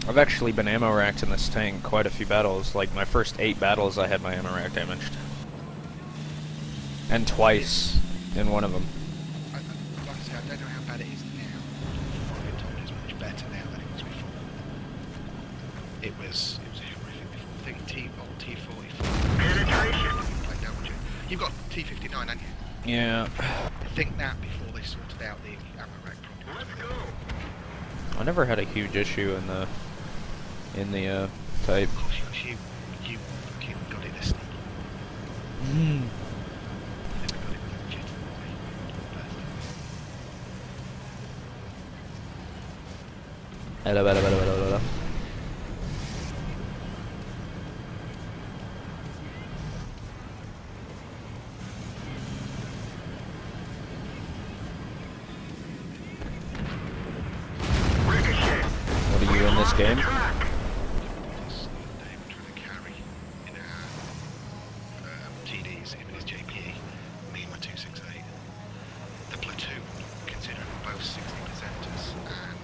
I've actually been ammo racked in this tank quite a few battles. Like, my first 8 battles I had my ammo rack damaged. And twice in one of them. Like I say, I don't know how bad it is now. I've been told it's much better now than it was before. It was horrific before. I think T44. Penetration. You've got T59, haven't you? Yeah. I think that before they sorted out the ammo rack problem. Let's go. I never had a huge issue in the type. Oh, you fucking got it this Mm. Hello, hello, hello, hello, hello. What are you in this game? TDs, him and his JPE, me and my 268. The platoon, considering we're both 60 percenters and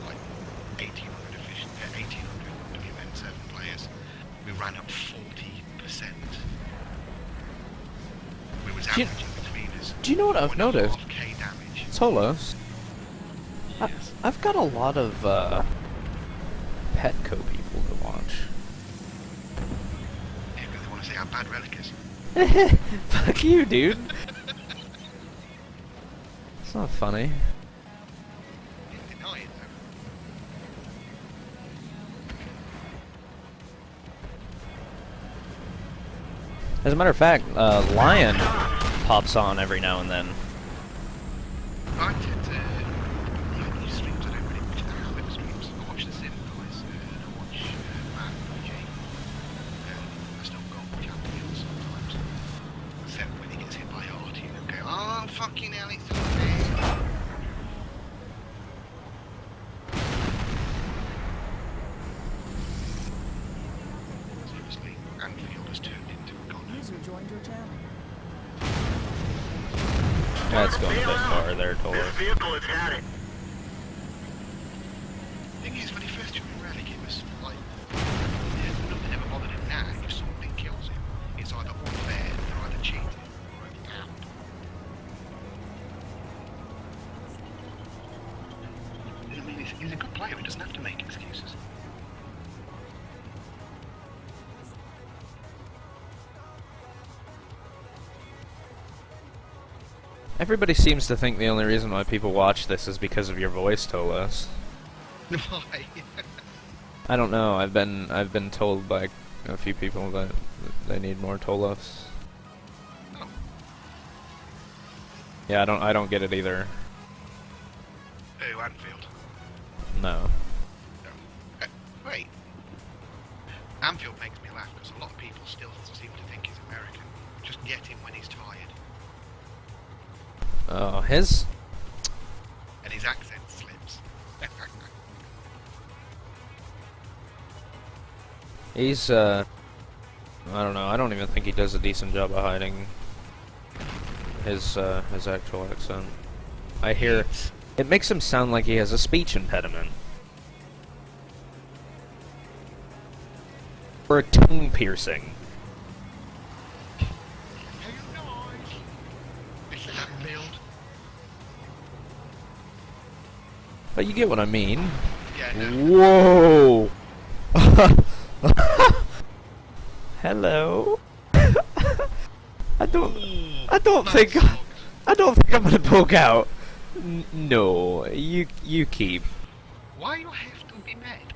like 1800 WN7 players, we ran up 40%. We was averaging between us. Do you know what I've noticed? 1.5k damage. Solos. Yes. I've got a lot of Petco people to watch. Yeah, because they want to see how bad Relic is. Fuck you, dude. It's not funny. You can deny it though. As a matter of fact, Lion pops on every now and then. I tend to, even these streams, I don't really watch the Halloween streams. I watch the Sim guys, and I watch Matt and PJ. I still go watch Andy Hill sometimes. Except when he gets hit by Artie and go, oh fucking hell, it's unfair. Seriously, Anfield has turned into a god. User joined your channel. That's going a bit far there, Tola. This vehicle has had it. The thing is, when he first joined Relic, it was like, yeah, nothing ever bothered him. Now, if something kills him, it's either unfair, they're either cheating, or out. I mean, he's a good player, he doesn't have to make excuses. Everybody seems to think the only reason why people watch this is because of your voice, Tolas. Why? I don't know. I've been told by a few people that they need more Tolas. Oh. Yeah, I don't get it either. Oh, Anfield. No. No. Wait. Anfield makes me laugh because a lot of people still seem to think he's American. Just get him when he's tired. Oh, his? And his accent slips. He's I don't know. I don't even think he does a decent job of hiding his actual accent. I hear it makes him sound like he has a speech impediment. Or a tongue piercing. But you get what I mean. Yeah, no. Whoa! Hello. I don't think I'm gonna poke out. No, you keep. Why you have to be mad?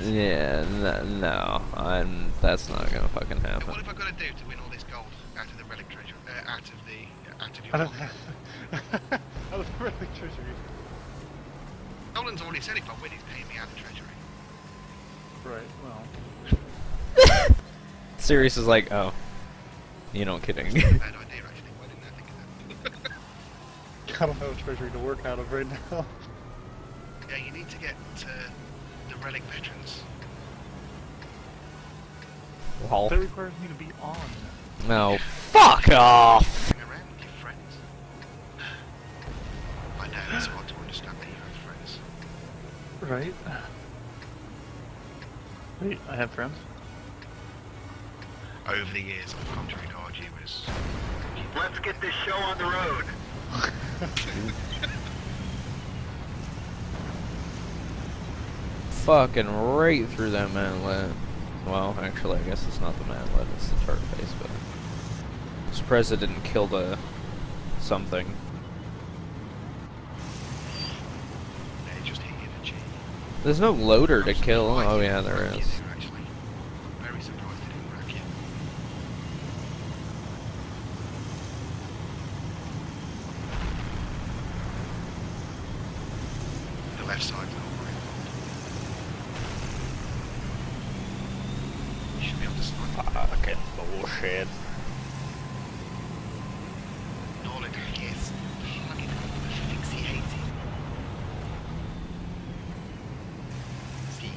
Yeah, no, that's not gonna fucking happen. What have I got to do to win all this gold out of the relic treasure? Out of your pocket? Out of the relic treasury. Nolan's already said if I win, he's paying me out of the treasury. Right, well. Sirius is like, oh, you know, kidding. Bad idea, actually. Why didn't I think of that? I don't have a treasury to work out of right now. Yeah, you need to get the relic veterans. Lol. That requires me to be on. No, fuck off. Hang around with your friends. I know it's hard to understand that you have friends. Right. Wait, I have friends. Over the years, I've come to regard you as... Let's get this show on the road. Fucking right through that manlet. Well, actually, I guess it's not the manlet, it's the turret face, but... Surprised it didn't kill the... something. They just hit you in the chin. There's no loader to kill. Oh yeah, there is. Actually, very surprised it didn't rack you. The left side's not very good. You should be able to snipe. Fucking bullshit. Nolan, yes. Fucking asphyxiating. See?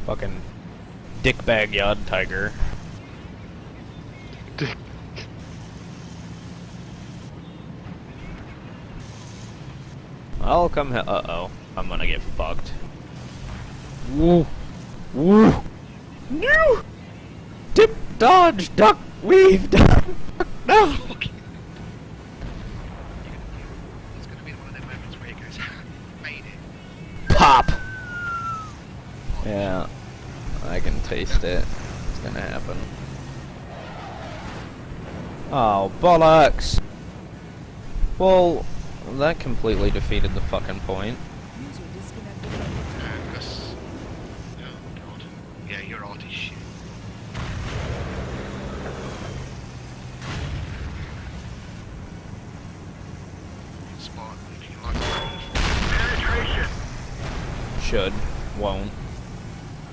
Fucking dickbag yard tiger. Dick. I'll come uh-oh. I'm gonna get fucked. Woo! Woo! No! Dip, dodge, duck, weave, duck, no! Fucking... It's gonna be one of them moments where he goes, made it. Pop! Yeah, I can taste it. It's gonna happen. Oh, bollocks! Well, that completely defeated the fucking point. Gus. Oh god. Yeah, your art is shit. Spot, if you like to Penetration. Should, won't.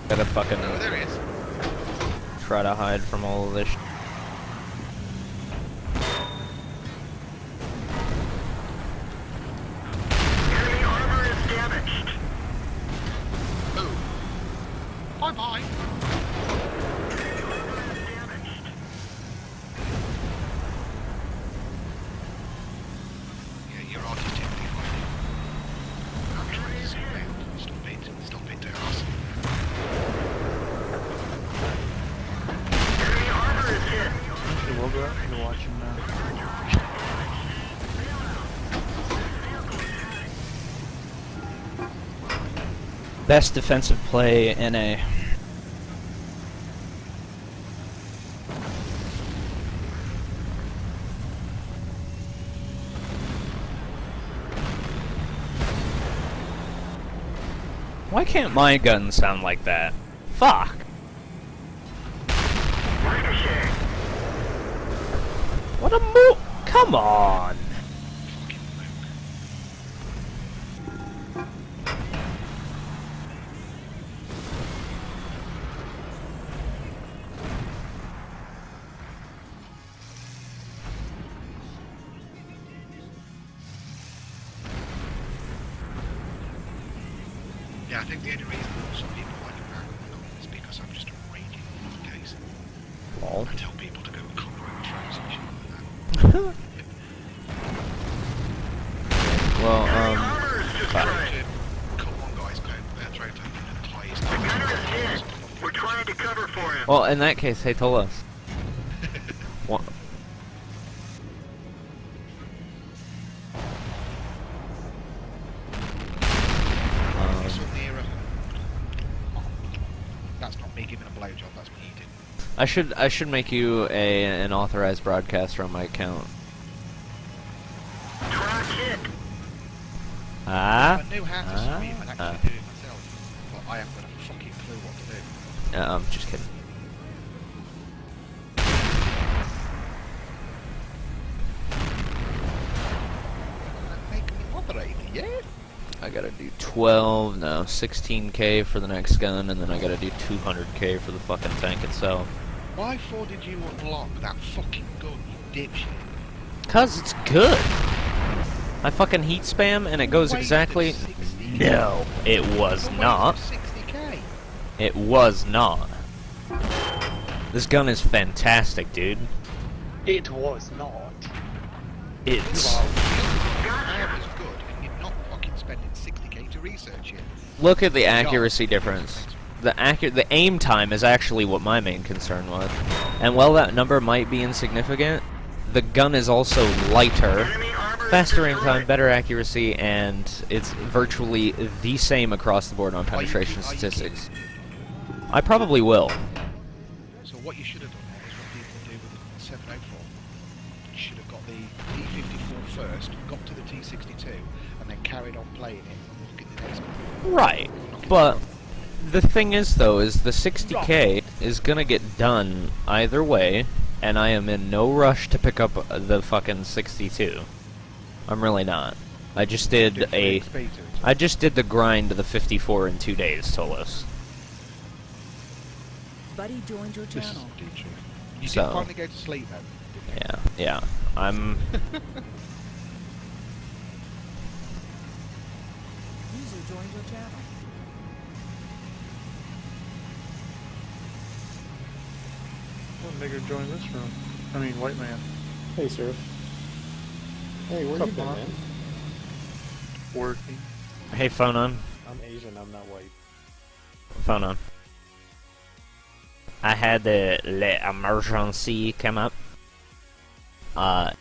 Gotta fucking Oh, there he is. try to hide from all of this. Enemy armor is damaged. Boom. Bye bye. Damaged. Yeah, your art is typically hiding. I'm trying to zoom out. Stop it, Taras. Enemy armor is hit. Hey, we'll go out and watch him now. Best defensive play in a... Why can't my gun sound like that? Fuck! Ricochet. What a mo- Come on! Fucking Luke. Yeah, I think the only reason some people like it is because I'm just a raging case. Lol. I tell people to go and conquer throws and shit like that. Well, Armor is fuck. destroyed. Cut one guy's throat open and tie his The gunner is hit. We're trying to cover for him. Well, in that case, hey, tell us. What? This one near that's not me giving a blowjob, that's what you did. I should make you an authorized broadcaster on my account. Track hit. Ah? If I knew how to swim, I'd actually do it myself. But I haven't got a fucking clue what to do. I'm just kidding. Make me moderator, yeah? I gotta do 12, no, 16k for the next gun, and then I gotta do 200k for the fucking tank itself. Why for did you unlock that fucking gun, you dipshit? Cause it's good! I fucking heat spam and it goes Wasted exactly... 60. No, it was Wasted not. 60k. It was not. This gun is fantastic, dude. It was not. It's... Gunner look at the accuracy difference. The aim time is actually what my main concern was. And while that number might be insignificant, the gun is also lighter, Enemy armor faster aim destroyed. time, better accuracy, and it's virtually the same across the board on penetration statistics. I probably will. So what you should have done is what people do with the 704. You should have got the T54 first, got to the T62, and then carried on playing it and look at the next one. Right, but the thing is though, is the 60K is gonna get done either way, and I am in no rush to pick up the fucking 62. I'm really not. I just did the grind to the 54 in 2 days, Tolos. Buddy joined your This is channel. indeed true. You So- did finally go to sleep then, didn't you? Yeah. I'm... User joined your channel. What nigger joined this room? I mean, white man. Hey, sir. Hey, where you What's been, up, man? Working. Hey, phone on. I'm Asian, I'm not white. Phone on. I had the emergency come up.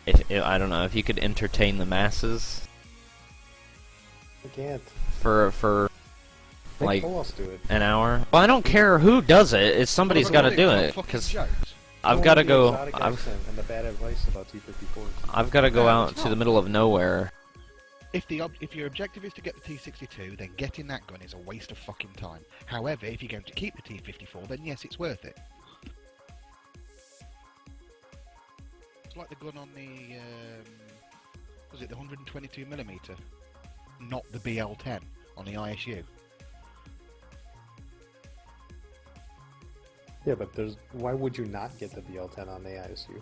If I don't know if you could entertain the masses I can't. for Make like Tolos do it. an hour. Well, I don't care who does it. It's somebody's got to do it Fucking because jokes. I've got to The go. exotic accent and the bad advice about T-54s. I've got to go No, out it's to the not. middle of nowhere. If your objective is to get the T62, then getting that gun is a waste of fucking time. However, if you're going to keep the T54, then yes, it's worth it. It's like the gun on the was it the 122mm, not the BL10 on the ISU. Yeah, but why would you not get the BL-10 on the ISU?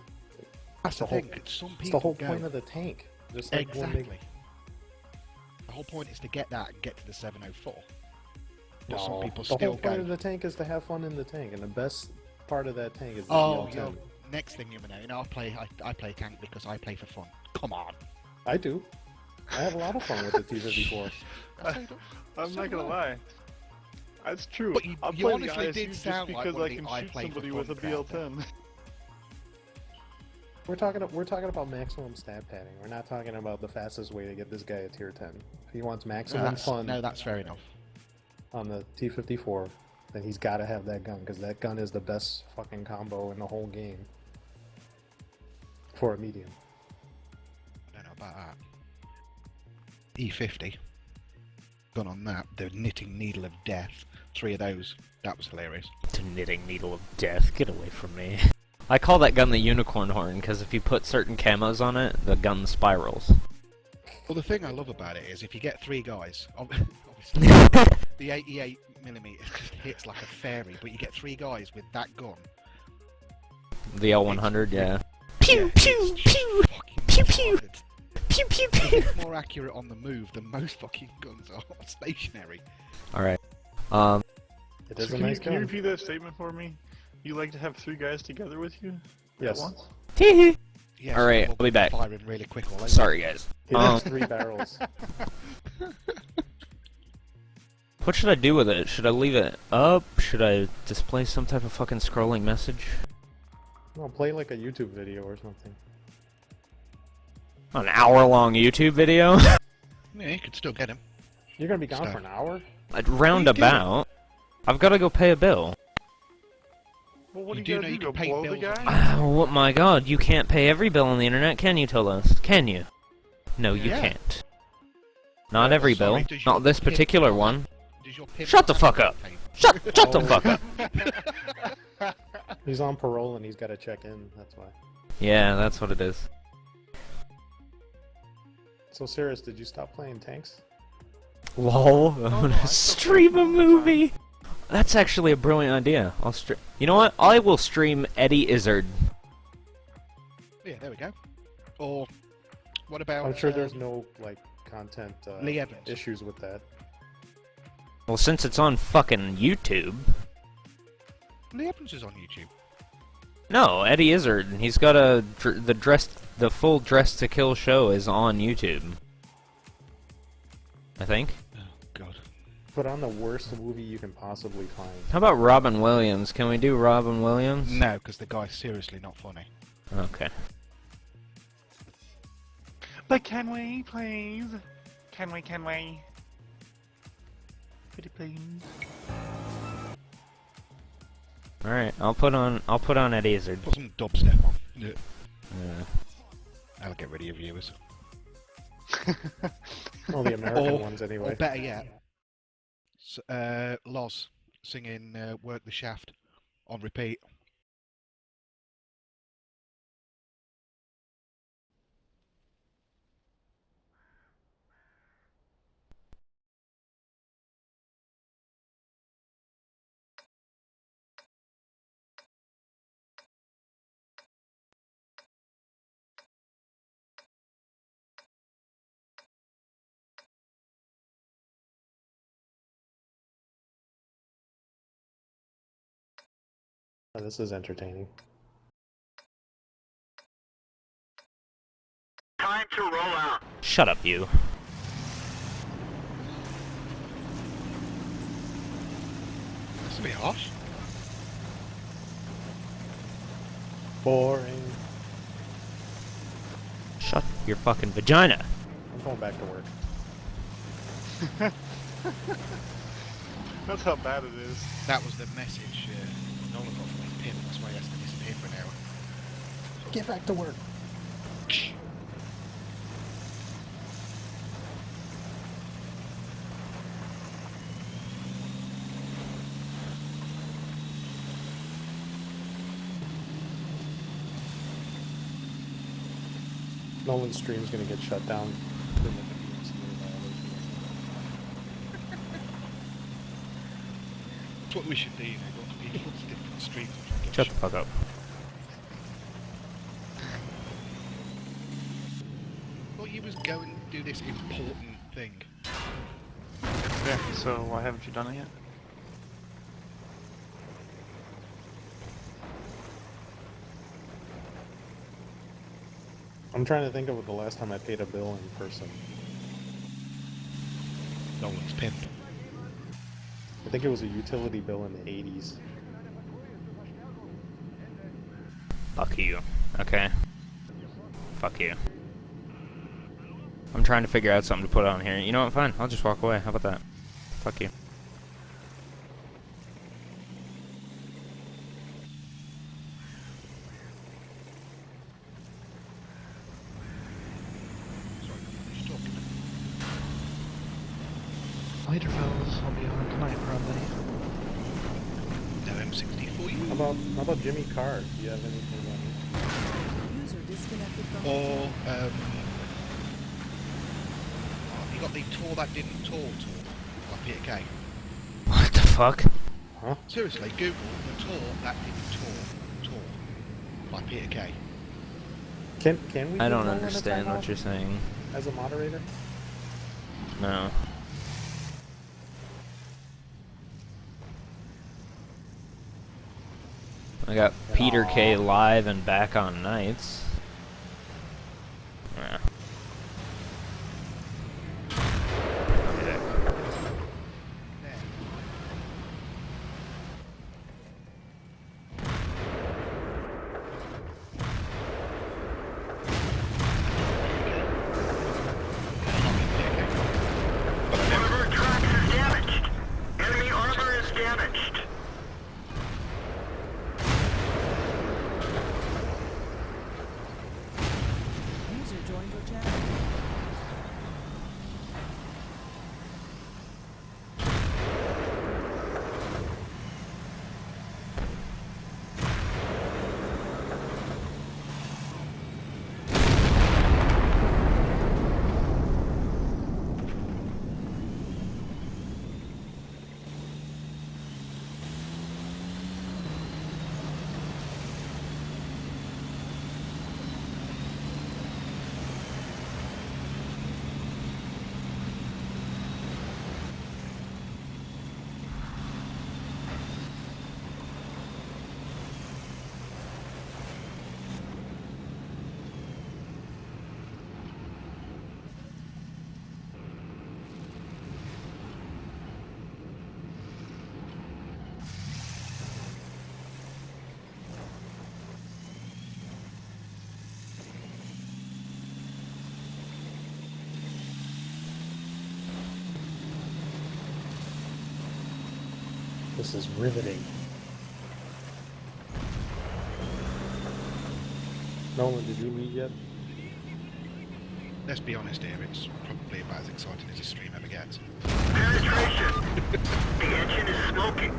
That's the the whole- thing. Some people It's the whole go, point of the tank. Just like when exactly. they... The whole point is to get that and get to the 704. But No, some people the still whole point go. of the tank is to have fun in the tank, and the best part of that tank is the Oh, BL-10. yeah. Next thing you know, I play tank because I play for fun. Come on. I do. I have a lot of fun with the T-54. I'm not gonna lie. That's true. But you- I'll you play honestly the ISU did just sound like because one I of the can I shoot play for somebody fun with a crowd there. BL-10. We're talking about maximum stat padding. We're not talking about the fastest way to get this guy a tier 10. If he wants maximum fun No, that's fair enough. on the T-54, then he's got to have that gun, because that gun is the best fucking combo in the whole game for a medium. I don't know about that. E-50. Gun on that. The knitting needle of death. 3 of those. That was hilarious. The knitting needle of death. Get away from me. I call that gun the unicorn horn because if you put certain camos on it, the gun spirals. Well, the thing I love about it is if you get 3 guys, obviously, the 88mm just hits like a fairy, but you get 3 guys with that gun. The L100, yeah. Pew, pew, pew, pew, pew, Pew pew pew. It's more accurate on the move than most fucking guns are stationary. All right. It is a Can you, nice can you gun. repeat that statement for me? You like to have 3 guys together with you? Yes. At once? Yeah, All right, so I'll be back. Firing really quick all over. Sorry, guys. It has 3 barrels. What should I do with it? Should I leave it up? Should I display some type of fucking scrolling message? No, play like a YouTube video or something. An hour-long YouTube video? Yeah, you could still get him. You're gonna be gone So- for an hour? Roundabout. I've got to go pay a bill. Well, what You do you do know gotta you do? can Go pay blow the bills guy? Oh my god, you can't pay every bill on the internet, can you, Tolos? Can you? No, you Yeah. can't. Not every Sorry, bill. does your Not this pin- particular one. Does your pin Shut the fuck up. Shut the fuck up. He's on parole and he's gotta check in, that's why. Yeah, that's what it is. So, Cirrus, did you stop playing tanks? Lol, I'm no, gonna I still stream play a all the time. movie! That's actually a brilliant idea. I'll stream. You know what? I will stream Eddie Izzard. Yeah, there we go. Or what about? I'm sure there's no, like, content Lee Evans. issues with that. Well, since it's on fucking YouTube. Lee Evans is on YouTube. No, Eddie Izzard. He's got the full Dress to Kill show is on YouTube. I think. Oh God. Put on the worst movie you can possibly find. How about Robin Williams? Can we do Robin Williams? No, because the guy's seriously not funny. Okay. But can we, please? Can we? Pretty please. All right, I'll put on Ed Izzard. Put some dubstep on. Yeah. Yeah. That'll get rid of your viewers. Well, the American ones anyway. Or better yet, Loz singing "Work the Shaft" on repeat. Oh, this is entertaining. Time to roll out. Shut up, you. That's a bit harsh. Boring. Shut your fucking vagina. I'm going back to work. That's how bad it is. That was the message Nolan got from his pin. That's why he has to disappear for an hour. Get back to work. Nolan's stream's gonna get shut down. That's what we should do, you know, go to people's different streams and try and get Shut the fuck up. Well, you was going to do this important thing. Yeah, so why haven't you done it yet? I'm trying to think of the last time I paid a bill in person. Nolan's pin. I think it was a utility bill in the 80s. Fuck you. Okay. Fuck you. I'm trying to figure out something to put on here. You know what? Fine. I'll just walk away. How about that? Fuck you. Sorry, just talking. Later, fellas. I'll be on tonight, probably. No M60 for you. How about Jimmy Carr? Do you have anything on him? User disconnected from Or, you got the tour that didn't tour by Peter Kay. What the fuck? Huh? Seriously, Google the tour that didn't tour by Peter Kay. Can we? I give don't Nolan a understand what timeout you're saying. as a moderator. No. I got Peter K live and back on nights. Yeah. One of our tracks is damaged. Enemy armor is damaged. user joined your channel. This is riveting. Nolan, did you leave yet? Let's be honest here, it's probably about as exciting as a stream ever gets. Penetration. The engine is smoking.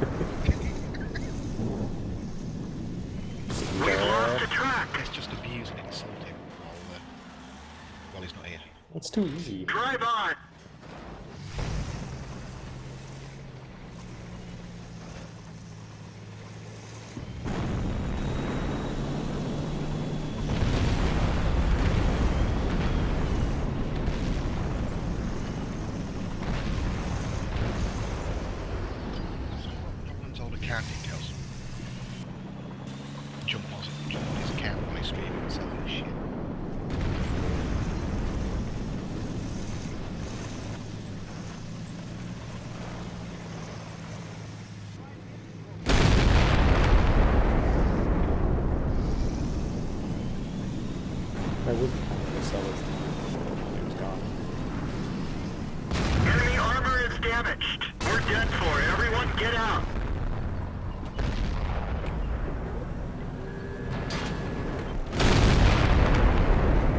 We've lost the track. Let's just abuse and insult him while he's not here. That's too easy. Drive on. Nolan's old account details. Jump on his account while he's streaming and selling his shit. I would be kind of to sell it. It was gone. Enemy armor is damaged. We're done for. Everyone get out.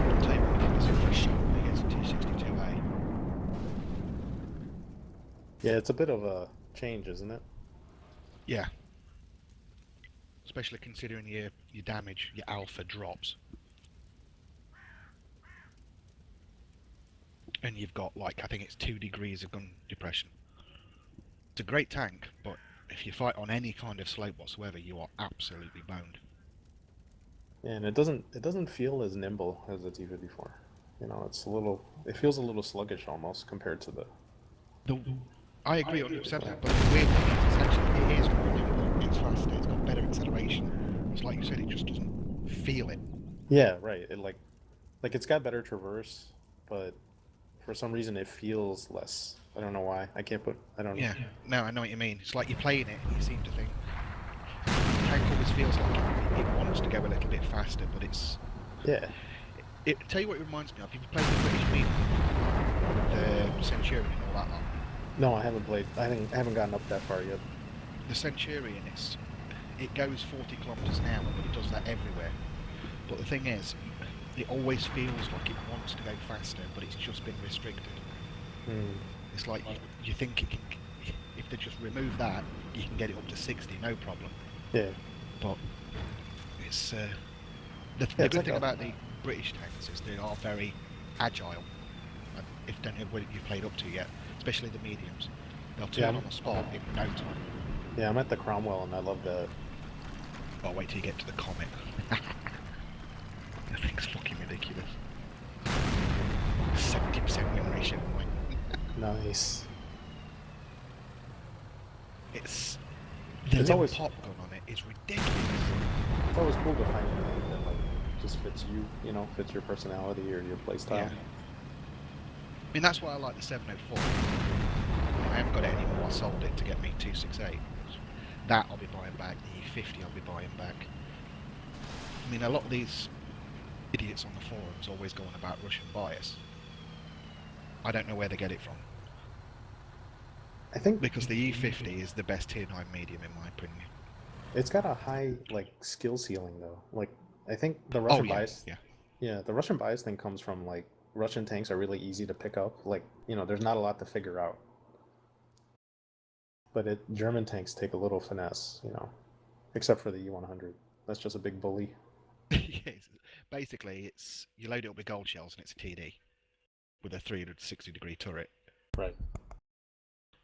I'll tell you what, I think this is a shot when he gets a 262A. Yeah, it's a bit of a change, isn't it? Yeah. Especially considering your damage, your alpha drops. And you've got, like, I think it's 2 degrees of gun depression. It's a great tank, but if you fight on any kind of slope whatsoever, you are absolutely boned. Yeah, and it doesn't feel as nimble as the T-54. You know, it feels a little sluggish almost compared to the. I agree 100% that, but the weird thing is, it is more nimble, it's faster, it's got better acceleration. It's like you said, it just doesn't feel it. Yeah, right. It like it's got better traverse, but for some reason it feels less. I don't know why. I don't know. Yeah, no, I know what you mean. It's like you're playing it and you seem to think, the tank always feels like it wants to go a little bit faster, but it's... Yeah. Tell you what it reminds me of, have you played the British Medium? The Centurion and all that lot? No, I haven't played. I haven't gotten up that far yet. The Centurion, it goes 40 kilometers an hour, but it does that everywhere. But the thing is, it always feels like it wants to go faster, but it's just been restricted. It's like you think it can, if they just remove that, you can get it up to 60, no problem. Yeah. But it's the good thing about the British tanks is they are very agile. If don't know what you've played up to yet, especially the mediums, they'll turn on the spot in no time. Yeah, I'm at the Cromwell and I love that. Oh, wait till you get to the Comet. The thing's fucking ridiculous. 70% win ratio. Nice. The little always pop gun on it is ridiculous. It's always cool to find a thing that like just fits you, fits your personality or your playstyle. Yeah. I mean, that's why I like the 704. I haven't got it anymore. I sold it to get me 268. That I'll be buying back. The E-50 I'll be buying back. I mean, a lot of these idiots on the forums always go on about Russian bias. I don't know where they get it from. I think Because the E-50 is the best tier 9 medium in my opinion. it's got a high skill ceiling though. Like I think the Russian bias. Yeah, the Russian bias thing comes from like Russian tanks are really easy to pick up. Like there's not a lot to figure out. But German tanks take a little finesse, except for the E-100. That's just a big bully. Yes. Basically, you load it up with gold shells and it's a TD with a 360-degree turret. Right.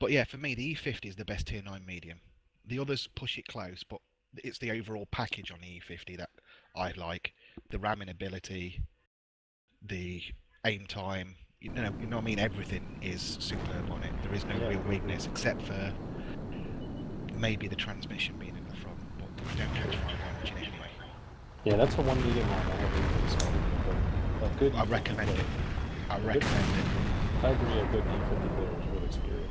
But yeah, for me, the E-50 is the best tier 9 medium. The others push it close, but it's the overall package on the E-50 that I like. The ramming ability, the aim time, you know what I mean? Everything is superb on it. There is no real weakness except for maybe the transmission being in the front, but you don't catch fire damage in it anyway. Yeah, that's the one medium line I haven't installed. But a good I recommend it. I recommend it. I agree, a good E-50 player is really superior.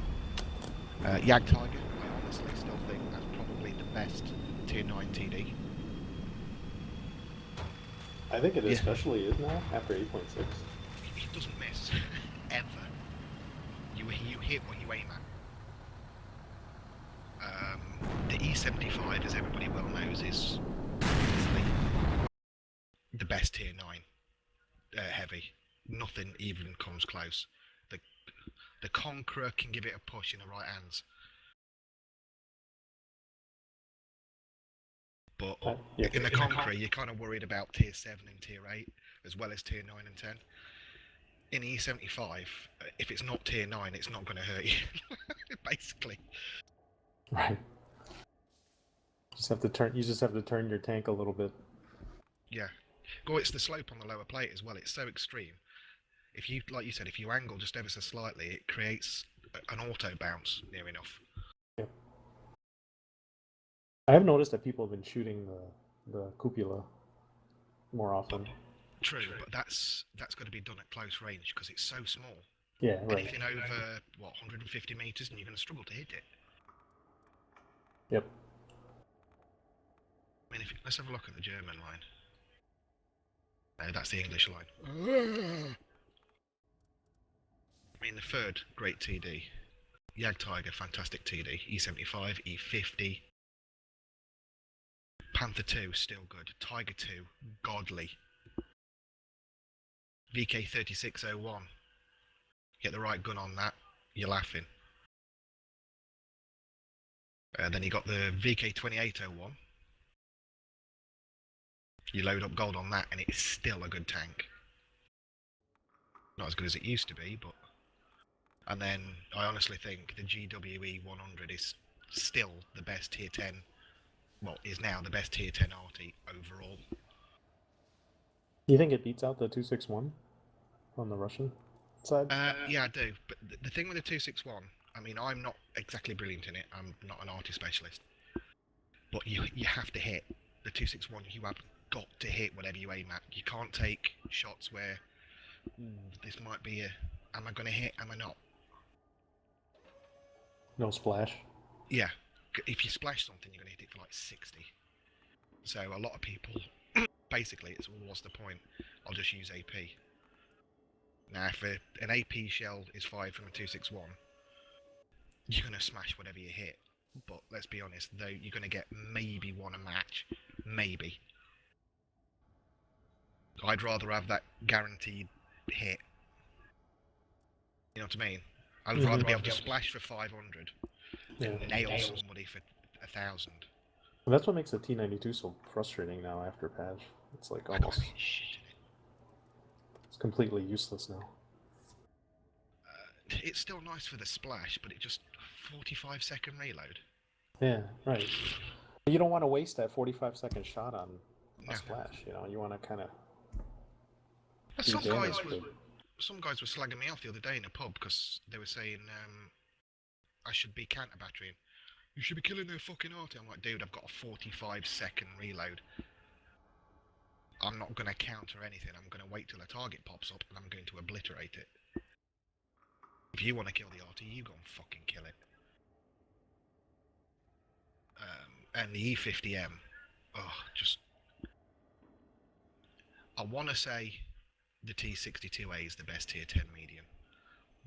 Jag Tiger, I honestly still think that's probably the best tier 9 TD. I think it especially is now, after 8.6. It doesn't miss, ever. You hit what you aim at. E-75, as everybody well knows, is easily the best tier 9 heavy. Nothing even comes close. The Conqueror can give it a push in the right hands. But Yeah. in the Conqueror, you're kind of worried about tier 7 and tier 8, as well as tier 9 and 10. In E75, if it's not tier 9, it's not going to hurt you, basically. Right. You just have to turn your tank a little bit. Yeah. Well, it's the slope on the lower plate as well. It's so extreme. If you, like you said, if you angle just ever so slightly, it creates an auto bounce near enough. Yeah. I have noticed that people have been shooting the cupola more often. True, but that's got to be done at close range because it's so small. Yeah, right. Anything over, 150 meters, and you're going to struggle to hit it. Yep. I mean, let's have a look at the German line. No, that's the English line. I mean, the third, great TD. Jag Tiger, fantastic TD. E75, E50. Panther 2, still good. Tiger 2, godly. VK3601. Get the right gun on that, you're laughing. Then you got the VK2801. You load up gold on that and it's still a good tank. Not as good as it used to be, but... And then I honestly think the GWE 100 is still the best tier 10, well, is now the best tier 10 arty overall. Do you think it beats out the 261 on the Russian side? Yeah, I do. But the thing with the 261, I mean, I'm not exactly brilliant in it. I'm not an arty specialist. But you have to hit. The 261, you have got to hit whatever you aim at. You can't take shots where, this might be a, am I going to hit, am I not? No splash. Yeah. If you splash something, you're going to hit it for like 60. So a lot of people, basically, it's what's the point? I'll just use AP. Now, if an AP shell is fired from a 261, you're going to smash whatever you hit. But let's be honest, though, you're going to get maybe one a match. Maybe. I'd rather have that guaranteed hit. You know what I mean? I'd rather be able to splash for 500 than nail somebody for 1,000. Well, that's what makes the T92 so frustrating now after patch. It's like almost... It's completely useless now. It's still nice for the splash, but it just 45-second reload. Yeah, right. You don't want to waste that 45-second shot on a splash. You know, you want to kind of. Some guys were slagging me off the other day in a pub because they were saying I should be counter battering. You should be killing their fucking arty. I'm like, dude, I've got a 45-second reload. I'm not going to counter anything. I'm going to wait till a target pops up and I'm going to obliterate it. If you want to kill the arty, you go and fucking kill it. And the E-50 M, just... I want to say the T62A is the best tier 10 medium,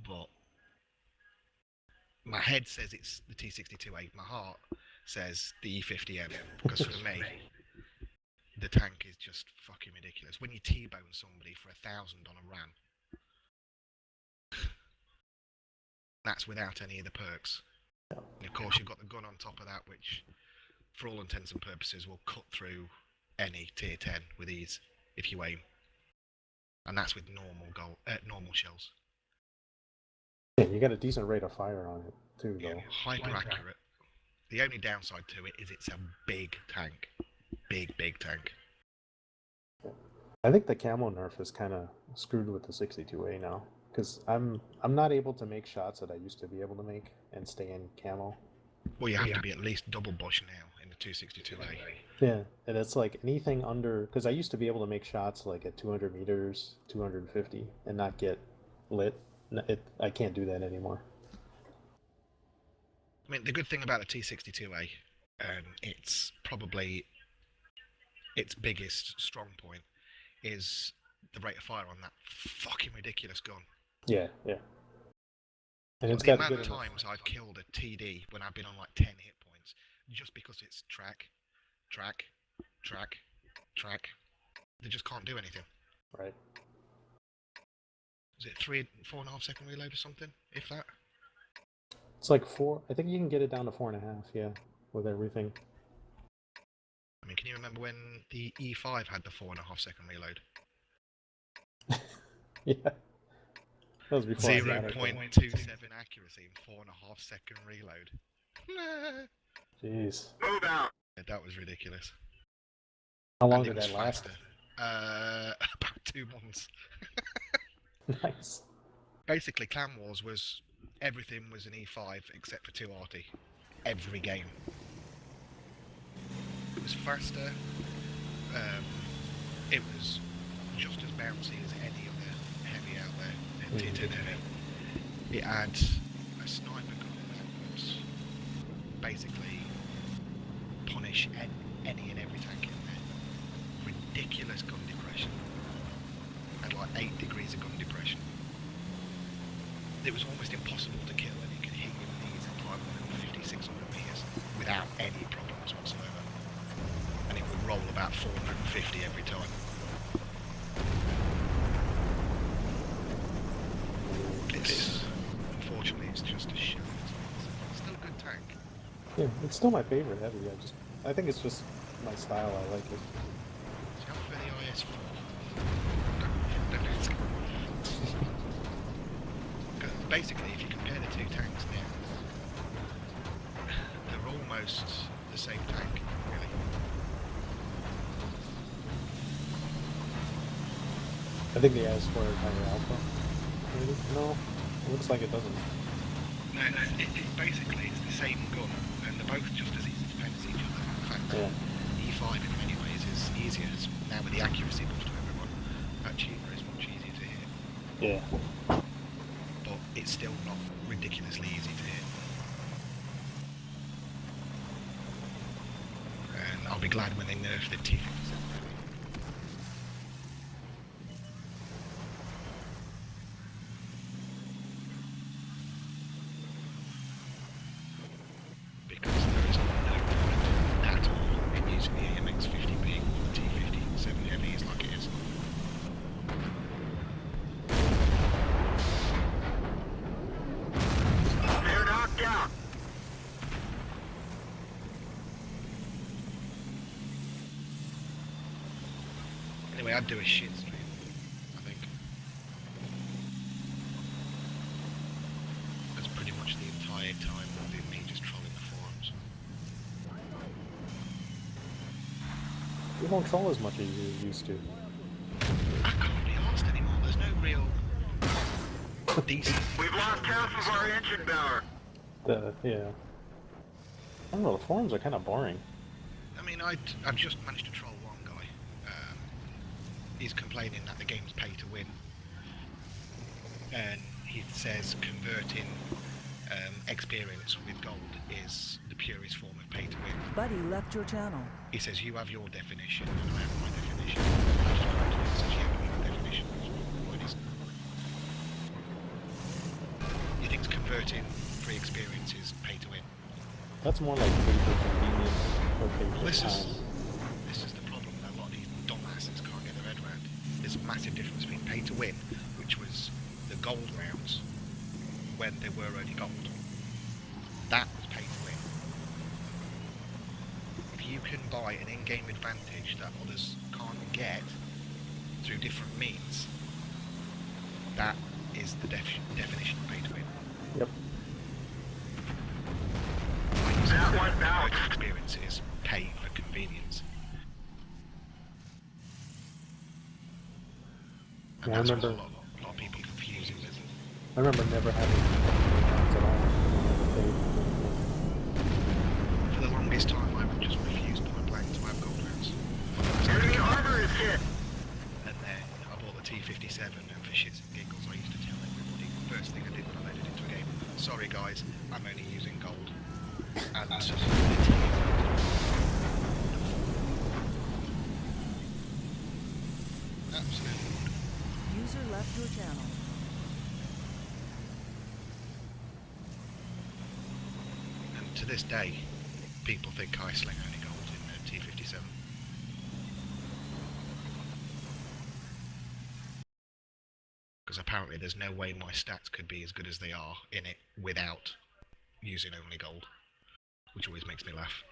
but my head says it's the T62A, my heart says the E-50 M, because for me, the tank is just fucking ridiculous. When you T-bone somebody for 1,000 on a ram, that's without any of the perks. And of course you've got the gun on top of that, which, for all intents and purposes, will cut through any tier 10 with ease, if you aim. And that's with normal shells. Yeah, you got a decent rate of fire on it, too, though. Yeah, hyper accurate. The only downside to it is it's a big tank. Big tank. I think the camo nerf is kind of screwed with the 62A now. Because I'm not able to make shots that I used to be able to make and stay in camo. Well, you have to be at least double bush now in the 262A. Yeah, and it's like anything under... Because I used to be able to make shots like at 200 meters, 250, and not get lit. I can't do that anymore. I mean, the good thing about the T62A, it's probably its biggest strong point, is the rate of fire on that fucking ridiculous gun. Yeah. And it's the got amount good of enough. times I've killed a TD when I've been on like 10 hit points, just because it's track, track, track, track. They just can't do anything. Right. Is it 4.5 second reload or something? If that? It's like 4. I think you can get it down to 4.5. Yeah, with everything. I mean, can you remember when the E-5 had the 4.5 second reload? Yeah. That was before I got it. 0.27 accuracy and 4.5 second reload. Jeez. Move out. Yeah, that was ridiculous. How long And did it was that last? faster. About 2 months. Nice. Basically, Clan Wars was everything was an E5 except for 2RT. Every game. It was faster. It was just as bouncy as any other heavy out there. Tier 10 heavy. It had a sniper gun that would basically punish any and every tank in there. Ridiculous gun depression. Had like 8 degrees of gun depression. It was almost impossible to kill, and you could hit your knees at 550, 600 meters without any problems whatsoever. And it would roll about 450 every time. Unfortunately, it's just a shell. It's still a good tank. Yeah, it's still my favorite heavy. I think it's just my style. I like it. See how for the IS4? Don't ask. Basically, if you compare the two tanks now, they're almost the same tank, really. I think the IS4 is higher alpha. Maybe? No, it looks like it doesn't. No, it basically it's the same gun, and they're both just as easy to paint as each other. In fact, Yeah. E5 in many ways is easier. It's now with the accuracy buff to everyone. That cheaper is much easier to hit. Yeah. But it's still not ridiculously easy to hit. And I'll be glad when they nerf the T-57. Because there is no point at all in using the AMX-50B or the T-57 Heavies like it is. They're knocked out. Anyway, I'd do a shit stream, I think. That's pretty much the entire time would be me just trolling the forums. You won't troll as much as you used to. I can't be asked anymore, there's no real decent... We've lost half of our engine power. Yeah. I don't know, the forums are kind of boring. I mean, I've just managed to troll one guy. He's complaining that the game's pay to win. And he says converting experience with gold is the purest form of pay to win. Buddy left your channel. He says you have your definition and I have my definition. I just corrected him and says you have your definition. What it is. He thinks converting free experience is pay to win. That's more like pay for convenience or pay for This time. is the problem that a lot of these dumbasses can't get their head around. There's a massive difference between pay to win, which was the gold rounds when there were only gold. That was pay to win. If you can buy an in-game advantage that others can't get through different means, that is the definition of pay to win. Yep. That one bounced. Experience is pay for convenience. And Yeah, I that's what remember- a lot of people confuse it with. I remember never having rounds at all. For the longest time, I would just refuse point blank to have gold rounds. Enemy armor is hit. And then I bought the T-57, and for shits and giggles, I used to tell everybody the first thing I did when I loaded into a game, sorry guys, I'm only using gold. And the T absolutely wonderful. User left your channel. And to this day, people think I sling only gold in T57. Because apparently there's no way my stats could be as good as they are in it without using only gold, which always makes me laugh.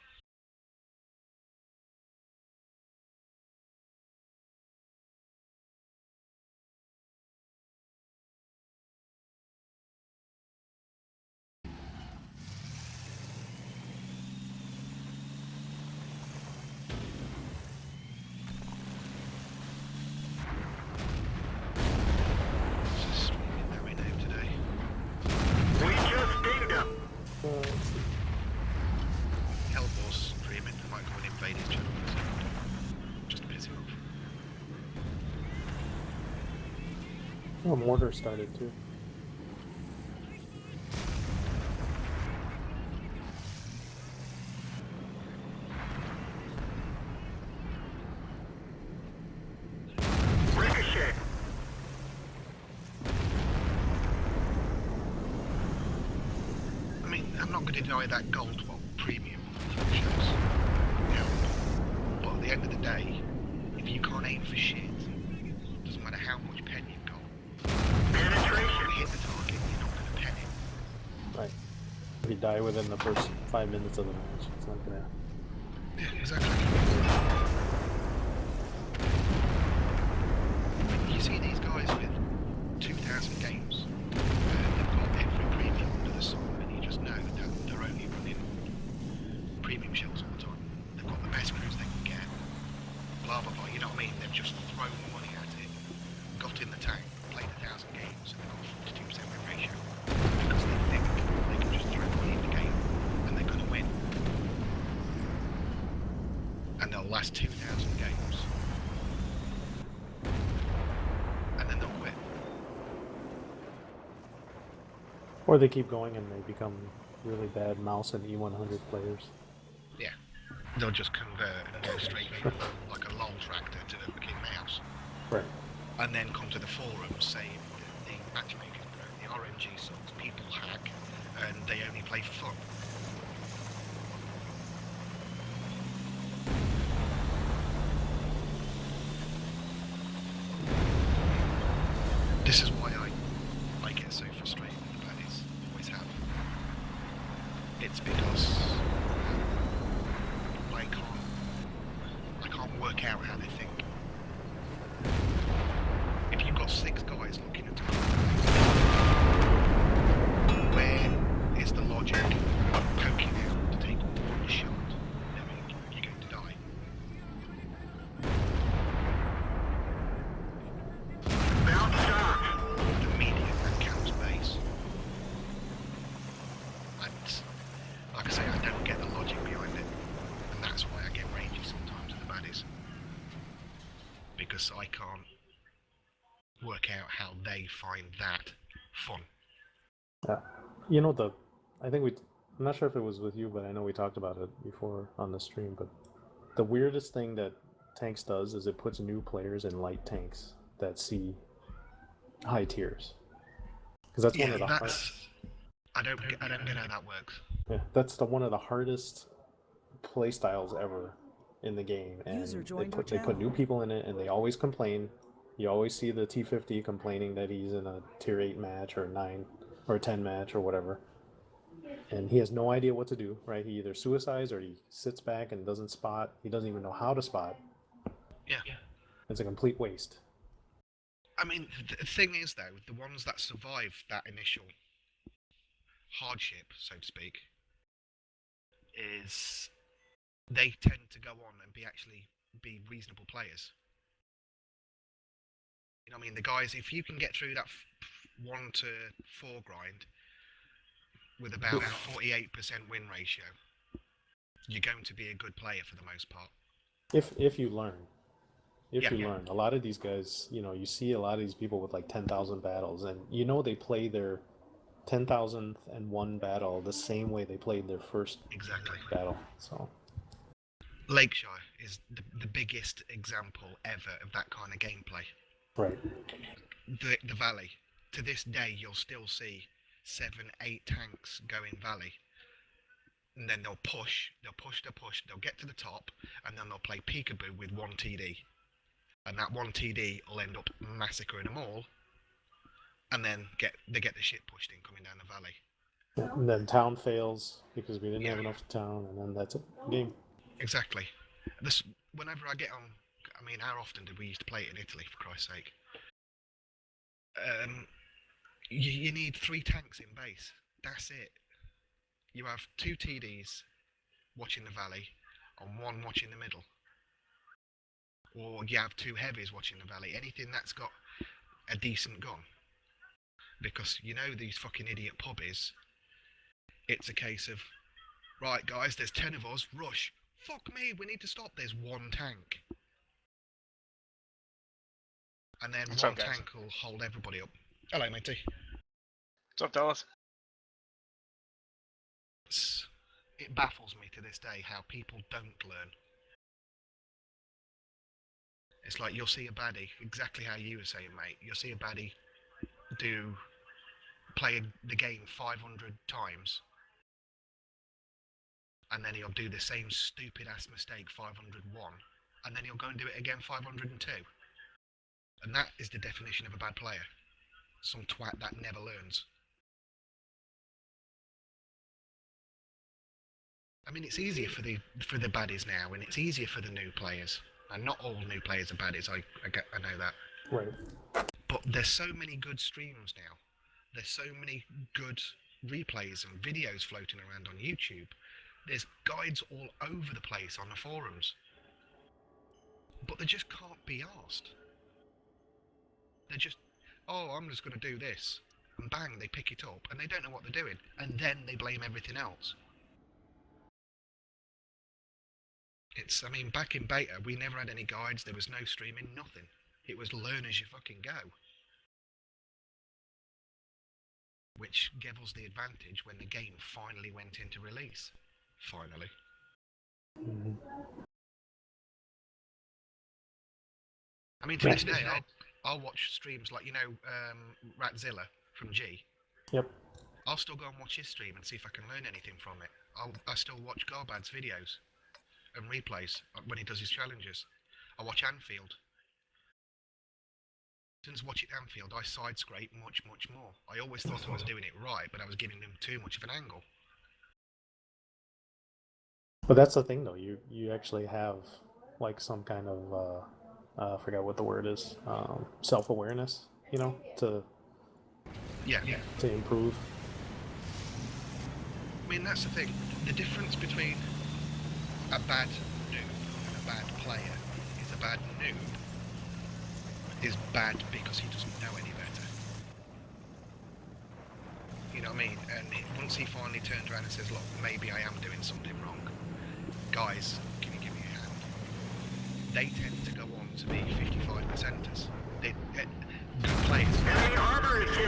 We just dinged him. Let's see. Hellbour's dreaming I might go and invade his channel for a second. Just to piss him off. Oh, mortar started too. Ricochet. I mean, I'm not going to deny that gold, well, premium shows help. But at the end of the day, if you can't aim for shit, doesn't matter how much pen you've got. Penetration. If you hit the target, you're not going to pen it. Right. If you die within the first 5 minutes of the match, it's not gonna. Yeah, exactly. You see these guys with 2,000 games, they've got every premium under the sun, and you just know that they're only running premium shells all the time. They've got the best crews they can get, blah blah blah, you know what I mean? They've just thrown money at it, got in the tank, played 1,000 games, and they've got a 42% win ratio, because they think they can just throw money in the game, and they're going to win. And they'll last 2,000 games. And then they'll quit. Or they keep going and they become really bad mouse and E100 players. Yeah. They'll just convert and go straight from like a LOL tractor to a fucking mouse. Right. And then come to the forums saying that the matchmakers broke, the RNG sucks, people hack, and they only play for fun. This is why I get so frustrated with the baddies. Always have. It's because I can't work out how they think. If you've got 6 guys looking at a where is the logic of poking out to take one shot knowing you're going to die? Bounce stop. The median that counts base. And like I say, I don't get the logic behind it. And that's why I get ragey sometimes with the baddies. Because I can't work out how they find that fun. Yeah. You know, I think I'm not sure if it was with you, but I know we talked about it before on the stream, but the weirdest thing that Tanks does is it puts new players in light tanks that see high tiers. Because that's one of the hardest. I don't get how that works. Yeah, that's one of the hardest play styles ever in the game, and User joined they your put new channel. people in it, and they always complain. You always see the T50 complaining that he's in a tier 8 match or 9 or 10 match or whatever, and he has no idea what to do. Right? He either suicides or he sits back and doesn't spot. He doesn't even know how to spot. Yeah. It's a complete waste. I mean, the thing is though, the ones that survive that initial hardship, so to speak, is they tend to go on and be reasonable players. You know what I mean? The guys, if you can get through that 1 to 4 grind with about 48% win ratio, you're going to be a good player for the most part. If you learn. If Yeah. you learn. A lot of these guys, you see a lot of these people with like 10,000 battles, and they play their 10,001 battle the same way they played their first Exactly. battle. So Lakeshire is the biggest example ever of that kind of gameplay. right. The Valley. To this day, you'll still see 7, 8 tanks go in Valley. and then they'll push, they'll get to the top, and then they'll play peekaboo with one TD. And that one TD will end up massacring them all, and then they get the shit pushed in coming down the valley. Yeah, and then town fails because we didn't have enough town, and then that's it. Game. Exactly. Whenever I get on, I mean, how often did we used to play it in Italy, for Christ's sake? You need 3 tanks in base. That's it. You have 2 TDs watching the valley and 1 watching the middle. Or you have 2 heavies watching the valley. Anything that's got a decent gun. Because you know these fucking idiot pubbies, it's a case of, right guys, there's 10 of us, rush. Fuck me, we need to stop, there's 1 tank. And then What's one up, guys? tank will hold everybody up. Hello, matey. What's up, Dallas? It baffles me to this day how people don't learn. It's like you'll see a baddie, exactly how you were saying, mate. You'll see a baddie play the game 500 times, and then he'll do the same stupid ass mistake 501, and then he'll go and do it again 502. And that is the definition of a bad player. Some twat that never learns. I mean, it's easier for the baddies now, and it's easier for the new players. And not all new players are baddies. I know that. Right. But there's so many good streams now. There's so many good replays and videos floating around on YouTube. There's guides all over the place on the forums. But they just can't be asked. They're just, oh, I'm just going to do this. And bang, they pick it up. And they don't know what they're doing. And then they blame everything else. I mean, back in beta, we never had any guides. There was no streaming, nothing. It was learn as you fucking go. Which gave us the advantage when the game finally went into release. Finally. Mm-hmm. I mean, to this day, I'll watch streams like, you know, Ratzilla from G. Yep. I'll still go and watch his stream and see if I can learn anything from it. I still watch Garbad's videos and replays when he does his challenges. I watch Anfield. Since watching Anfield, I side scrape much more. I always thought I was doing it right, but I was giving him too much of an angle. But that's the thing, though. You actually have like some kind of I forgot what the word is. Self-awareness, you know, to improve. I mean, that's the thing. The difference between a bad noob and a bad player is a bad noob is bad because he doesn't know any better. You know what I mean? And once he finally turns around and says, look, maybe I am doing something wrong. Guys, can you give me a hand? They tend to go on to be 55%ers. Good players,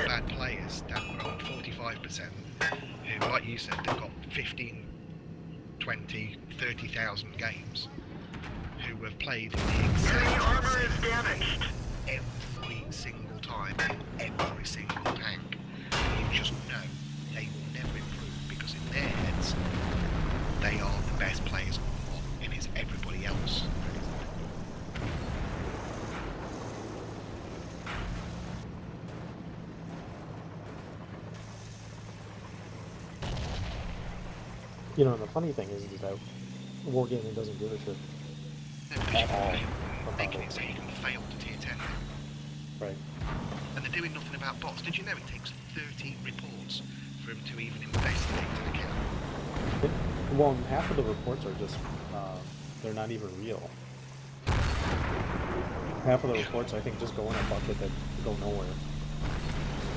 bad players that are on 45%, who, like you said, they've got 15, 20, 30,000 games, who have played the exact same every single time, in every single tank. You just know they will never improve because in their heads, they are the best players on the lot, and it's everybody else. You know, the funny thing is that Wargaming doesn't give a shit. At all. Making it so you can fail to tier 10. Right. And they're doing nothing about bots. Did you know it takes 30 reports for them to even investigate an account? Well, half of the reports are just, they're not even real. Half of the reports, I think, just go in a bucket that go nowhere.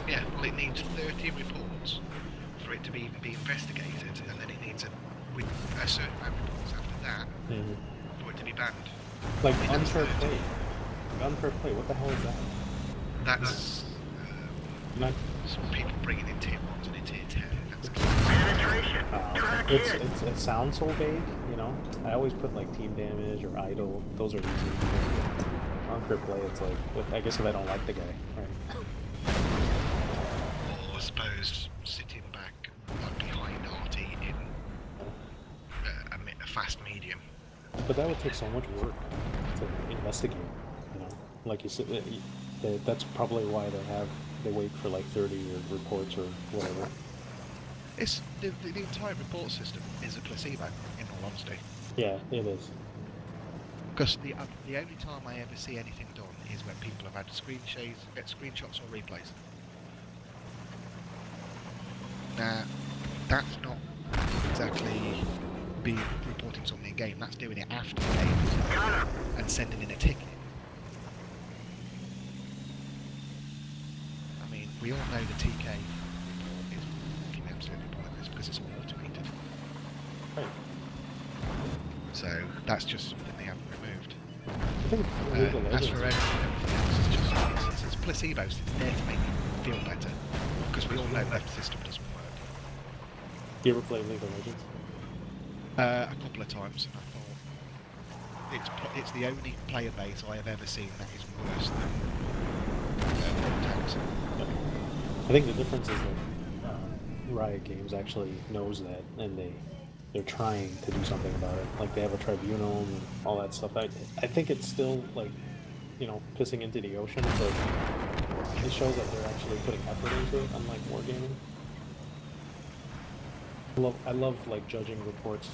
Yeah, well, it needs 30 reports for it to even be investigated, and then it needs a certain amount of reports after that for it to be banned. Like, unfair play. Unfair play, what the hell is that? That's Not, some people bringing in tier 1s and in tier 10. That's it sounds so vague, you know? I always put, like, team damage or idle. Those are easy. Unfair play, it's like, I guess if I don't like the guy, right? or I suppose sitting back behind RT in But that would take so much work to investigate. You know, like you said, that's probably why they wait for like 30 reports or whatever. It's the entire report system is a placebo, in all honesty. Yeah, it is. Because the only time I ever see anything done is when people have had screenshots or replays. Now, that's not exactly reporting something in game. That's doing it after the game and sending in a ticket. I mean, we all know the TK report is fucking absolutely pointless because it's all automated. Right. So that's just something they haven't removed. I think As for everything else, it's placebos. It's there to make you feel better because we all know that the system doesn't work. Do you ever play League of Legends? A couple of times, and I thought it's the only player base I have ever seen that is worse than tanks. I think the difference is that Riot Games actually knows that, and they're trying to do something about it. Like they have a tribunal and all that stuff. I think it's still like, you know, pissing into the ocean, but it shows that they're actually putting effort into it, unlike wargaming. I love like judging reports.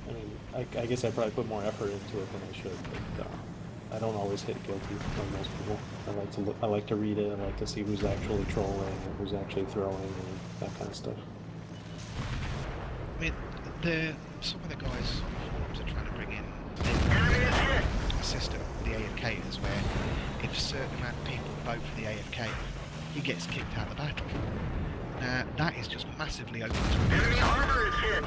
I mean, I guess I probably put more effort into it than I should, but I don't always hit guilty like most people. I like to read it. I like to see who's actually trolling and who's actually throwing and that kind of stuff. I mean, some of the guys on the forums are trying to bring in a system, the AFKers, where if a certain amount of people vote for the AFK, he gets kicked out of the battle. Now, that is just massively open to Enemy abuse. armor is hit.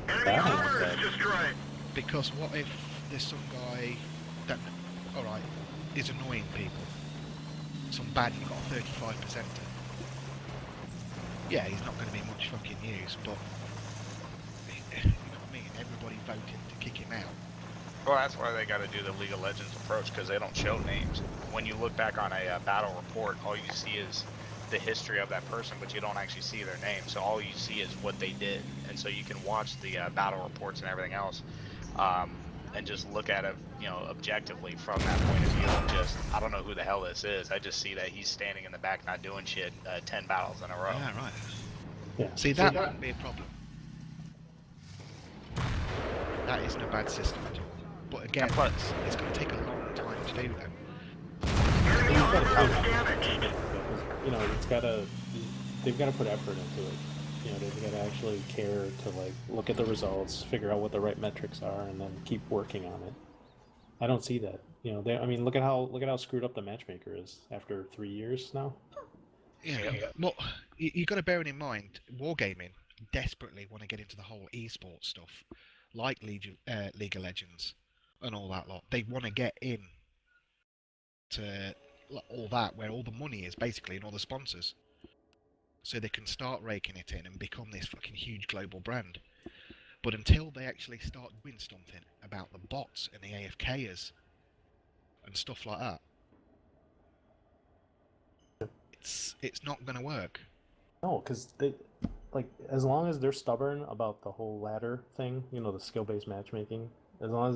Enemy armor is destroyed. Because what if there's some guy that, alright, is annoying people? Some bad, you've got a 35%. Yeah, he's not going to be much fucking use, but you know what I mean? Everybody voted to kick him out. Well, that's why they got to do the League of Legends approach, because they don't show names. When you look back on a battle report, all you see is the history of that person, but you don't actually see their name. So all you see is what they did, and so you can watch the battle reports and everything else, and just look at it, you know, objectively from that point of view. Of just, I don't know who the hell this is. I just see that he's standing in the back not doing shit 10 battles in a row. Yeah, right. Yeah. See, that wouldn't be a problem. That isn't a bad system at all. But again, And plus, it's going to take a long time to do that. Enemy armor is damaged. You know, they've got to put effort into it. You know, they've got to actually care to like look at the results, figure out what the right metrics are, and then keep working on it. I don't see that. You know, I mean, look at how screwed up the matchmaker is after 3 years now. Yeah. Well, you got to bear it in mind, Wargaming desperately want to get into the whole esports stuff, like League of Legends and all that lot. They want to get in to all that, where all the money is basically, and all the sponsors, so they can start raking it in and become this fucking huge global brand. But until they actually start doing something about the bots and the AFKers and stuff like that, it's not going to work. No, because they, like, as long as they're stubborn about the whole ladder thing, you know, the skill-based matchmaking, as long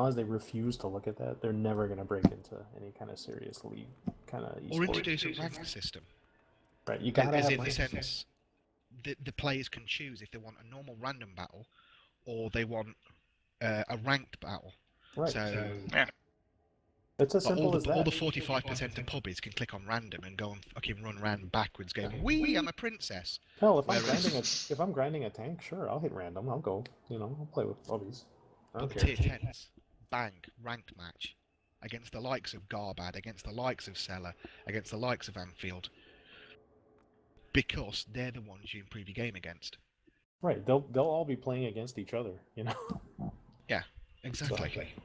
as they refuse to look at that, they're never gonna break into any kind of serious league kind of Or esports. introduce a ranked system. Right, you gotta as have in the ranked sense the players can choose if they want a normal random battle or they want a ranked battle. Right. So yeah. It's as simple as that. all the 45% of pubbies can click on random and go and fucking run round backwards going, "Wee, I'm a princess." Hell, if I'm Whereas- grinding a tank, sure, I'll hit random. I'll go. You know, I'll play with bubbies. I But don't the care. tier 10s, bang, ranked match against the likes of Garbad, against the likes of Seller, against the likes of Anfield, because they're the ones you improve your game against. Right, they'll all be playing against each other. You know. Yeah, exactly. So-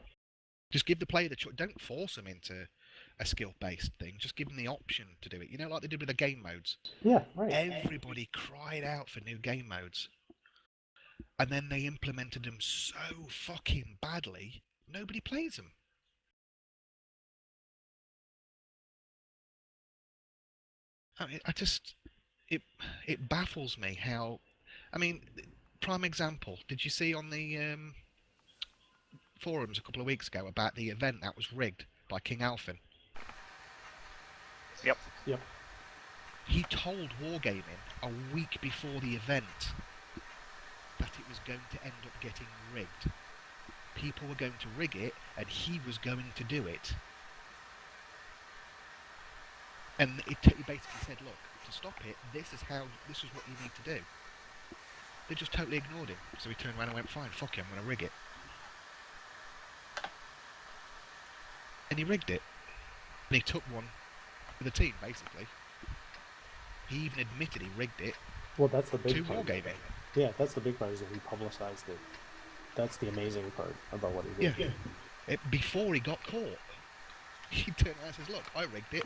Just give the player the choice. Don't force them into a skill-based thing. Just give them the option to do it. You know, like they did with the game modes. Yeah, right. Everybody cried out for new game modes. And then they implemented them so fucking badly, nobody plays them. I mean, it baffles me how. I mean, prime example. Did you see on the forums a couple of weeks ago about the event that was rigged by King Alfin. Yep. Yep. He told Wargaming a week before the event that it was going to end up getting rigged. People were going to rig it, and he was going to do it. And he basically said, look, to stop it, this is what you need to do. They just totally ignored him. So he turned around and went, fine, fuck it, I'm going to rig it. And he rigged it. And he took one for the team, basically. He even admitted he rigged it Well, that's the big to part. Wargaming. Yeah, that's the big part, is that he publicized it. That's the amazing part about what he did. Yeah. Before he got caught, he turned around and says, look, I rigged it.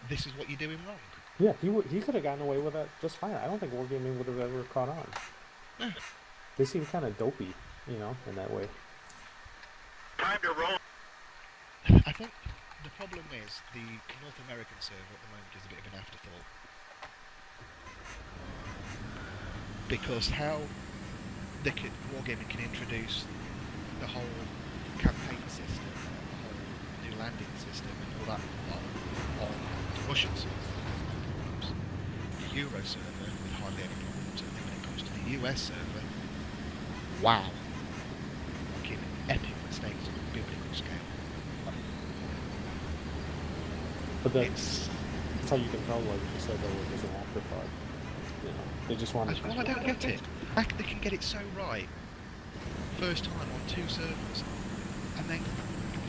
This is what you're doing wrong. Yeah, he could have gotten away with that just fine. I don't think Wargaming would have ever caught on. Yeah. They seem kind of dopey, you know, in that way. Time to roll. I think the problem is the North American server at the moment is a bit of an afterthought. Because how Wargaming can introduce the whole campaign system, the whole new landing system and all that on the Russian servers, the Euro server with hardly any problems, and then when it comes to the US server, wow, fucking epic mistakes on a biblical scale. But that's how you can tell, like you said, that it was an afterthought. You know, they just wanted. Well, I don't get it. They can get it so right, first time on 2 servers, and then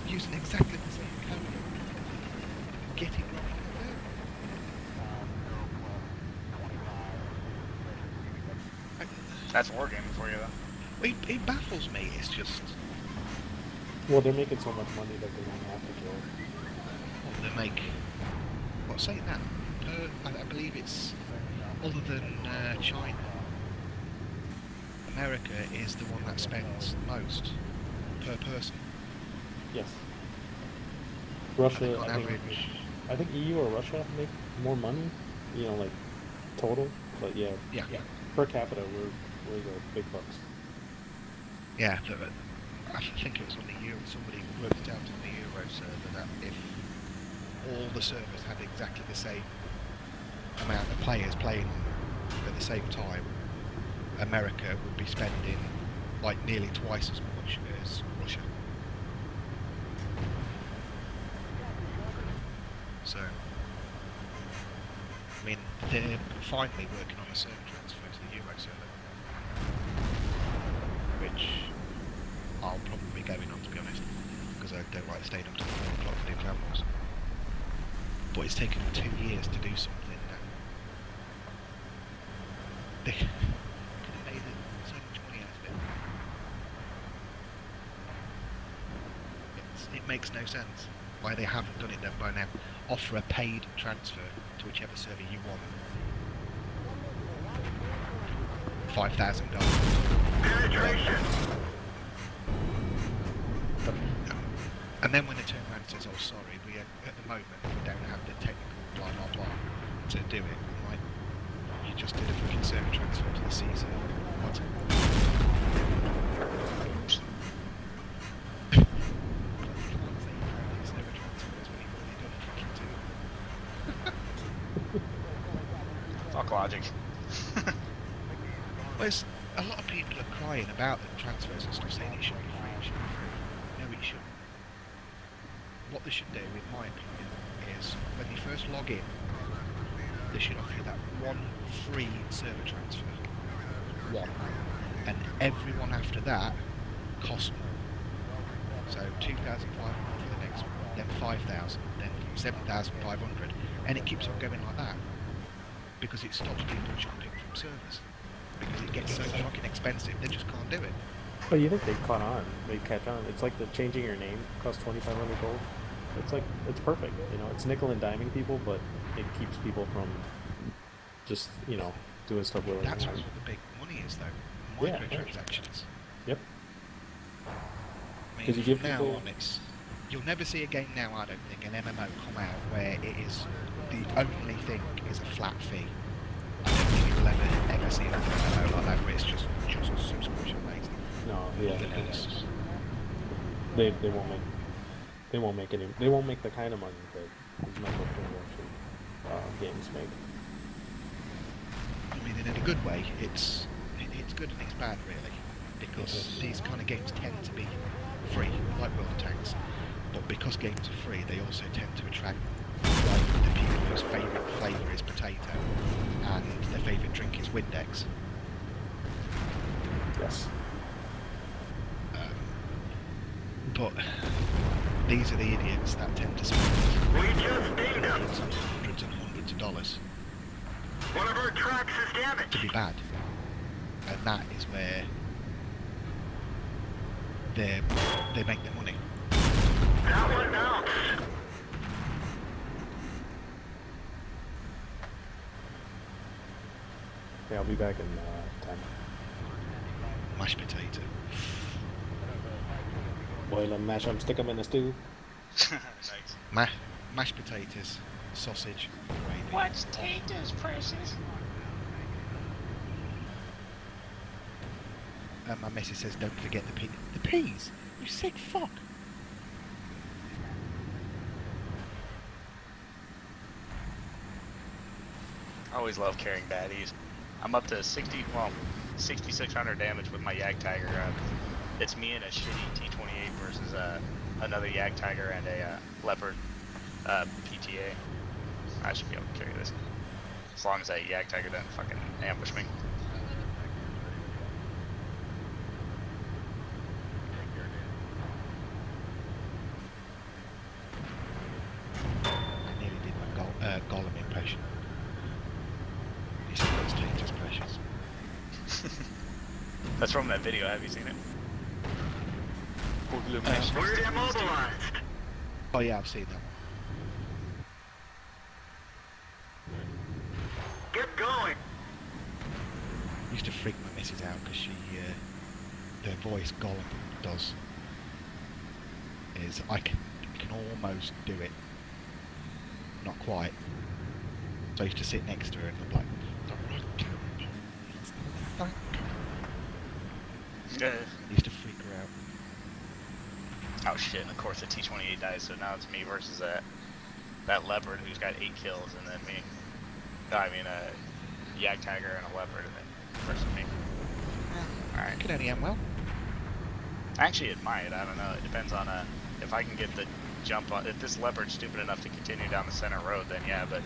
using exactly the same code, get it wrong on the third. That's wargaming for you, though. It baffles me. It's just Well, they're making so much money that they don't have to kill. they make. What's saying that? I believe it's other than China. America is the one that spends most per person. Yes. I Russia, think on I think, average. I think EU or Russia make more money, you know, like total. But yeah, Yeah. per capita, we're the big bucks. Yeah, but I think it was on the Euro. Somebody worked it out on the Euro server that if all the servers had exactly the same amount of players playing at the same time, America would be spending like nearly twice as much as Russia. So, I mean, they're finally working on a server transfer to the Euro server, which I'll probably be going on, to be honest, because I don't like staying up till 4 o'clock to do clan wars. But it's taken them 2 years to do something that they could have made so much money out of it. It makes no sense why they haven't done it then by now. Offer a paid transfer to whichever server you want. $5,000. Penetration. And then when they turn around and says, oh sorry, we at the moment we don't have the technical blah blah blah to do it. I'm like, you just did a freaking server transfer to the C server. What? Server transfers when you've already done freaking 2. Fuck logic. Well, a lot of people are crying about the transfers and stuff, saying it should be free, it should be free. No, it shouldn't. What they should do, in my opinion, is when you first log in, they should offer you that one free server transfer. One. And everyone after that costs more. So 2,500 for the next one, then 5,000, then 7,500, and it keeps on going like that. Because it stops people jumping from servers. Because it gets so fucking expensive, they just can't do it. But you think they caught on? They catch on. It's like the changing your name costs 2,500 gold. It's like, it's perfect. You know, it's nickel and diming people, but it keeps people from just, you know, doing stuff with it. That's where the big money is, though. Yeah, Microtransactions. Yep. I mean, 'Cause you give from now people- on, you'll never see a game now, I don't think, an MMO come out where it is the only thing is a flat fee. I don't think you'll ever see an MMO like that where it's just subscription based. No, yeah. Nothing else. They won't make any. They won't make the kind of money that these micro games make. I mean, in a good way, it's good and it's bad, really, because these kind of games tend to be free, like World of Tanks. But because games are free, they also tend to attract like the people whose favourite flavour is potato and their favourite drink is Windex. Yes. But these are the idiots that tend to spend We just dinged him. hundreds and hundreds of dollars One of our tracks is to damaged. be bad. And that is where they make their money. That one bounced. Yeah, I'll be back in 10. Mashed potato. Boil them, mash them, stick them in a stew. Nice. Mashed potatoes, sausage, gravy. What's taters, precious? My missus says, don't forget the peas. The peas? You sick fuck! I always love carrying baddies. I'm up to 6,600 damage with my Yak Tiger. It's me and a shitty T-28 versus another Yak Tiger and a Leopard PTA. I should be able to carry this. As long as that Yak Tiger doesn't fucking ambush me. I nearly did my Gollum impression. He said those taters precious. That's from that video. Have you seen it? We're immobilized. Oh yeah, I've seen that one. Get going. Used to freak my missus out because she, the voice Gollum does is I can almost do it, not quite. So I used to sit next to her and I'm like, thank Yeah. used to freak her out. Oh shit, and of course the T-28 dies, so now it's me versus that Leopard who's got 8 kills, and then me. No, I mean a Yak Tiger and a Leopard, and then versus me. Alright. Could only end well. Actually, it might. I don't know. It depends on if I can get the jump on. If this Leopard's stupid enough to continue down the center road, then yeah, but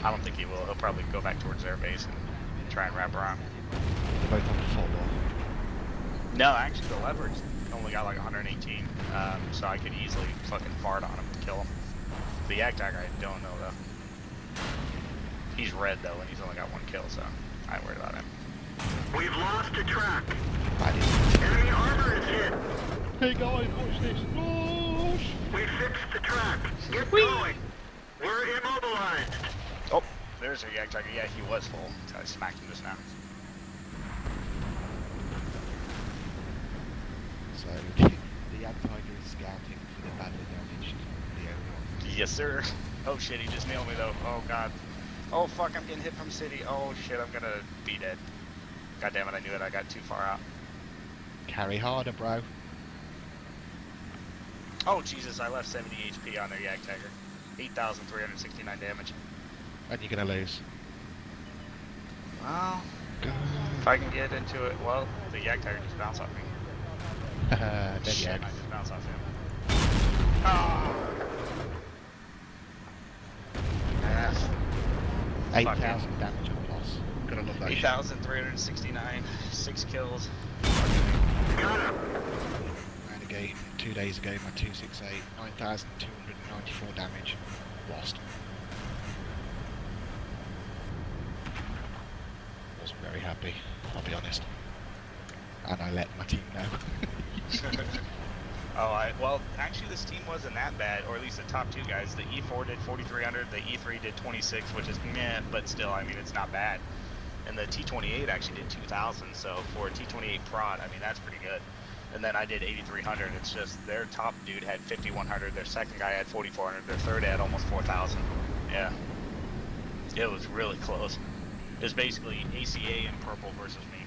I don't think he will. He'll probably go back towards their base and try and wrap around. They're both on full wall. No, actually, the Leopard's only got like 118, so I could easily fucking fart on him to kill him. The Yak Tiger, I don't know though. He's red though, and he's only got 1 kill, so I ain't worried about him. We've lost a track. That is. Enemy armor is hit. Hey guys, watch this. Whoosh! We fixed the track. Get going. We're immobilized. Oh, there's a Yak Tiger. Yeah, he was full. I smacked him just now. So the Yak Tiger is scouting for the badly damaged Leo. Yes, sir. Oh shit, he just nailed me though. Oh god. Oh fuck, I'm getting hit from city. Oh shit, I'm gonna be dead. God damn it, I knew it. I got too far out. Carry harder, bro. Oh Jesus, I left 70 HP on their Yak Tiger. 8,369 damage. And you're gonna lose. Well, if I can get into it, well, the Yak Tiger just bounced off me. Dead Shit, Yak. I just bounced off him. Oh! Yes. 8,000 damage on loss. Gotta love that shit. 8,369, 6 kills. Got him. Ran a game 2 days ago, my 268, 9,294 damage. Lost. Wasn't very happy, I'll be honest. And I let my team know. Well, actually this team wasn't that bad, or at least the top 2 guys. The E4 did 4,300, the E3 did 26, which is meh, but still, I mean, it's not bad. And the T28 actually did 2,000, so for a T28 prod, I mean, that's pretty good. And then I did 8,300, it's just their top dude had 5,100, their second guy had 4,400, their third had almost 4,000. Yeah. It was really close. It was basically ACA and purple versus me.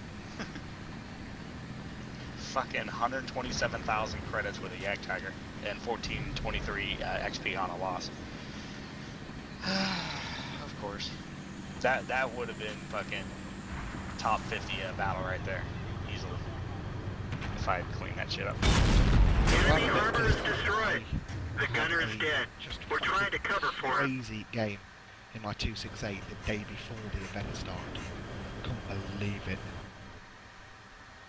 fucking 127,000 credits with a Yak Tiger and 1423 XP on a loss. Of course. That would have been fucking top 50 battle right there, easily. If I had cleaned that shit up. Enemy armor is destroyed. The gunner is dead. We're trying to cover for him. Crazy game in my 268 the day before the event started. Couldn't believe it.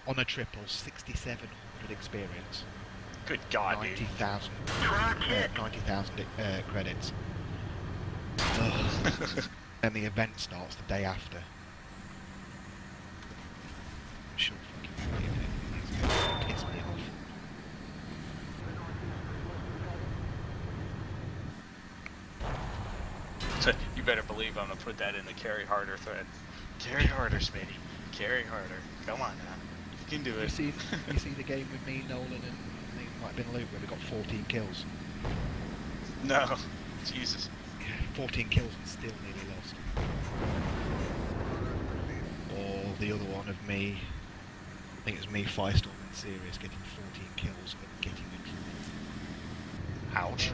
On a triple, 6,700 experience. Good God, dude. 90,000 Track hit. 90,000 credits. Ugh. And the event starts the day after. I'm sure fucking believe it. It's gonna piss me off. So you better believe I'm gonna put that in the carry harder thread. Carry harder, Smitty. Carry harder. Come on now. You can do it. You see the game with me, Nolan, and I think it might have been Luke where we got 14 kills. No. Jesus. 14 kills and still nearly lost. Or the other one of me, I think it was me, Firestorm and Sirius getting 14 kills and getting a draw. Ouch.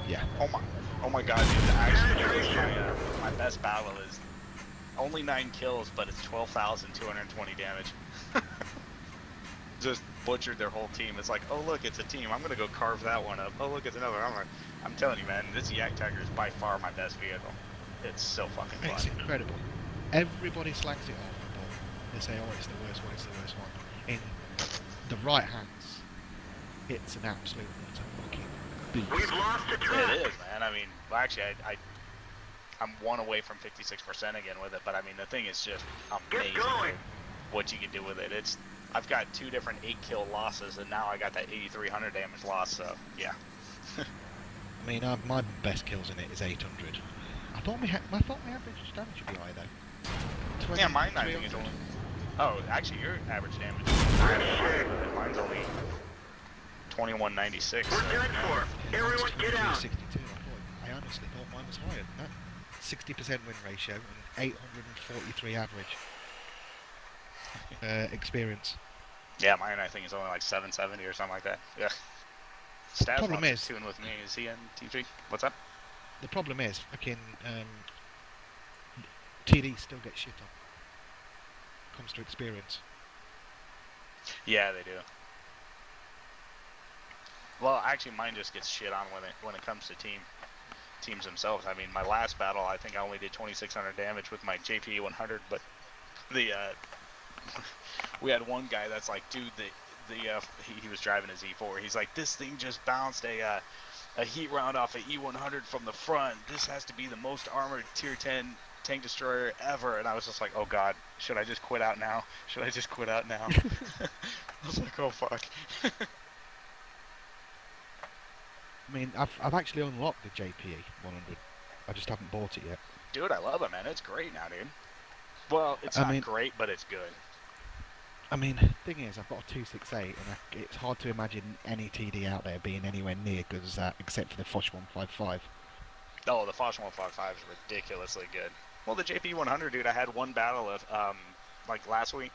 Yeah. Oh my God, dude. Actually, my best battle is only 9 kills, but it's 12,220 damage. Just butchered their whole team. It's like, oh look, it's a team. I'm gonna go carve that one up. Oh look, it's another. I'm telling you, man, this Yak Tiger is by far my best vehicle. It's so fucking fun. It's incredible. Everybody slags it off, but they say, oh, it's the worst one, it's the worst one. In the right hands, it's an absolute fucking beast. We've lost a track. It is, man. I mean, well, actually, I'm one away from 56% again with it, but I mean, the thing is just amazing. Get going. What you can do with it. I've got 2 different 8-kill losses, and now I got that 8,300 damage loss. So yeah. I mean, my best kills in it is 800. I thought my average damage would be high though. Yeah, mine I think is only. Oh, actually, your average damage. Mine's only 2196. We're done for. Everyone get out. 62. I honestly thought mine was higher than that. 60% win ratio and 843 average experience. Yeah, mine I think is only like 770 or something like that. Yeah. Stats Problem is is, tuning with me. Is he in TG? What's up? the problem is, fucking TD still get shit on. Comes to experience. Yeah, they do. Well, actually, mine just gets shit on when it comes to teams themselves. I mean, my last battle, I think I only did 2,600 damage with my JP 100, but we had one guy that's like, dude, he was driving his E4. He's like, this thing just bounced a heat round off an E100 from the front. This has to be the most armored tier 10 tank destroyer ever. And I was just like, oh god, should I just quit out now? Should I just quit out now? I was like, oh fuck. I mean, I've actually unlocked the JPE 100. I just haven't bought it yet. Dude, I love it, man. It's great now, dude. Well, it's not great, but it's good. I mean, thing is, I've got a 268, and it's hard to imagine any TD out there being anywhere near good as that, except for the Foch 155. Oh, the Foch 155 is ridiculously good. Well, the JP 100, dude, I had one battle of, like last week,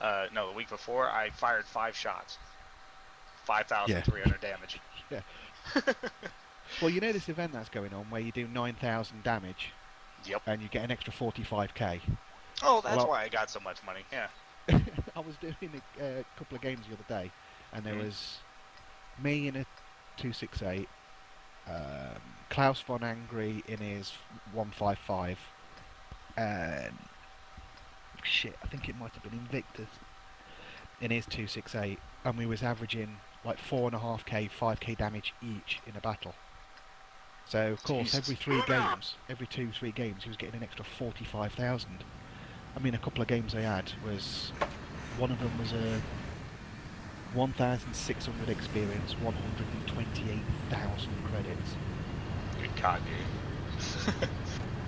no, the week before, I fired 5 shots. 5,300 damage. Yeah. Well, you know this event that's going on where you do 9,000 damage? Yep. And you get an extra 45k. Oh, that's why I got so much money, yeah. I was doing a couple of games the other day, and there was me in a 268, Klaus von Angry in his 155, and shit, I think it might have been Invictus in his 268, and we was averaging like 4.5k, 5k damage each in a battle. So of course, every 3 games, every 2-3 games, he was getting an extra 45,000. I mean, a couple of games I had was, one of them was a 1,600 experience, 128,000 credits. Good God, dude.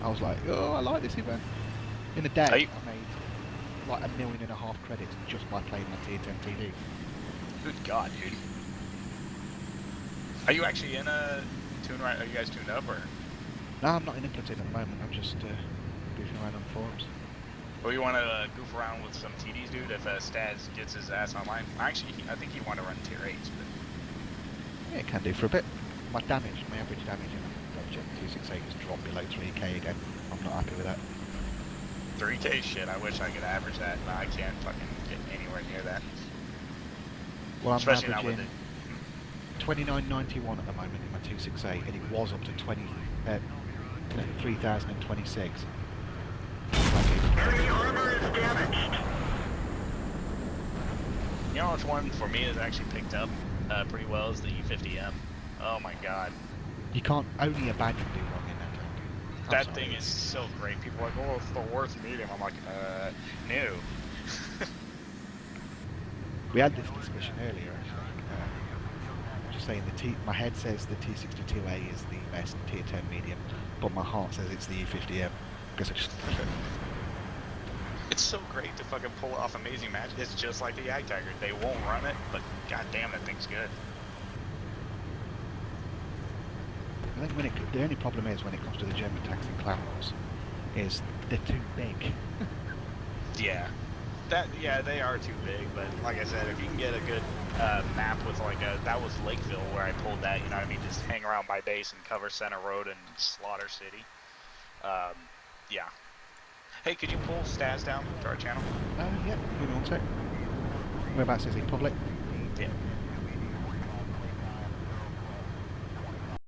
I was like, oh, I like this event. In a day, I made like 1.5 million credits just by playing my tier 10 TD. Good God, dude. Are you actually in a tune right? Are you guys tuned up or? No, I'm not in Impleton at the moment. I'm just goofing around on forums. Or you want to goof around with some TDs, dude, if Staz gets his ass online? Actually, I think he wanted to run tier 8s, but... Yeah, it can do for a bit. My damage, my average damage in Project 268 has dropped below 3k again. I'm not happy with that. 3k shit, I wish I could average that, but I can't fucking get anywhere near that. Well, I'm Especially not with averaging it. 2991 at the moment in my 268, and it was up to 3026. Enemy armor is damaged. You know which one for me has actually picked up pretty well is the E-50 M. Oh my god. You can't, only a badge can do wrong in that tank. I'm That sorry, thing is it's- so great. People are like, oh, it's the worst medium. I'm like, no. We had this discussion earlier, actually. Just saying my head says the T62A is the best tier 10 medium, but my heart says it's the E50M. Because I just It's so great to fucking pull off amazing matches. It's just like the Ag Tiger. They won't run it, but goddamn, that thing's good. I think the only problem is when it comes to the German tanks in Clan Wars, is they're too big. Yeah. Yeah, they are too big, but like I said, if you can get a good map with like that was Lakeville where I pulled that, you know what I mean, just hang around my base and cover Center Road and Slaughter City. Yeah. Hey, could you pull Staz down to our channel? Yeah, give me one sec. Whereabouts is he? Public?